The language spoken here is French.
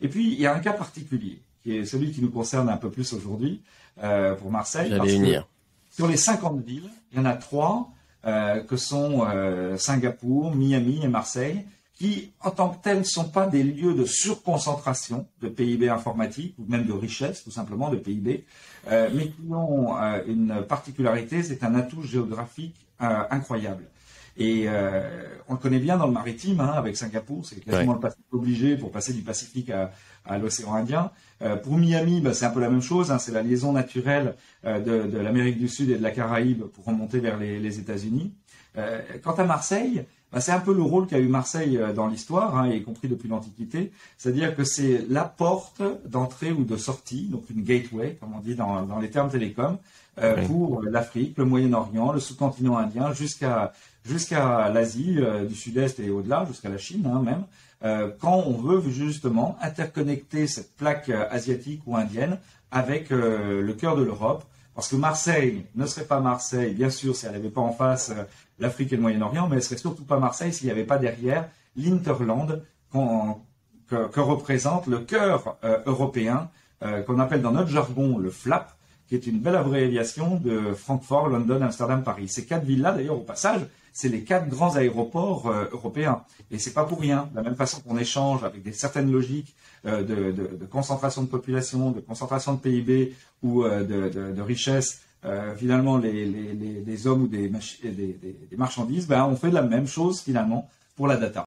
Et puis, il y a un cas particulier, qui est celui qui nous concerne un peu plus aujourd'hui, pour Marseille. J'allais venir. Sur les 50 villes, il y en a 3 que sont Singapour, Miami et Marseille, qui, en tant que tels, ne sont pas des lieux de surconcentration de PIB informatique, ou même de richesse, tout simplement, de PIB, mais qui ont une particularité, c'est un atout géographique incroyable. Et on le connaît bien dans le maritime, hein, avec Singapour, c'est quasiment le passage obligé pour passer du Pacifique à l'océan Indien. Pour Miami, c'est un peu la même chose, hein, c'est la liaison naturelle de l'Amérique du Sud et de la Caraïbe pour remonter vers les États-Unis. Quant à Marseille, c'est un peu le rôle qu'a eu Marseille dans l'histoire, hein, y compris depuis l'Antiquité, c'est-à-dire que c'est la porte d'entrée ou de sortie, donc une gateway, comme on dit dans les termes télécoms, pour l'Afrique, le Moyen-Orient, le sous-continent indien, jusqu'à l'Asie du Sud-Est et au-delà, jusqu'à la Chine même, quand on veut justement interconnecter cette plaque asiatique ou indienne avec le cœur de l'Europe. Parce que Marseille ne serait pas Marseille, bien sûr, si elle n'avait pas en face l'Afrique et le Moyen-Orient, mais elle serait surtout pas Marseille s'il n'y avait pas derrière l'Hinterland que représente le cœur européen, qu'on appelle dans notre jargon le FLAP, qui est une belle abréviation de Francfort, London, Amsterdam, Paris. Ces 4 villes-là, d'ailleurs, au passage, c'est les 4 grands aéroports européens. Et c'est pas pour rien. De la même façon qu'on échange avec certaines logiques de concentration de population, de concentration de PIB ou de richesse, finalement, les hommes ou des marchandises, on fait la même chose, finalement, pour la data.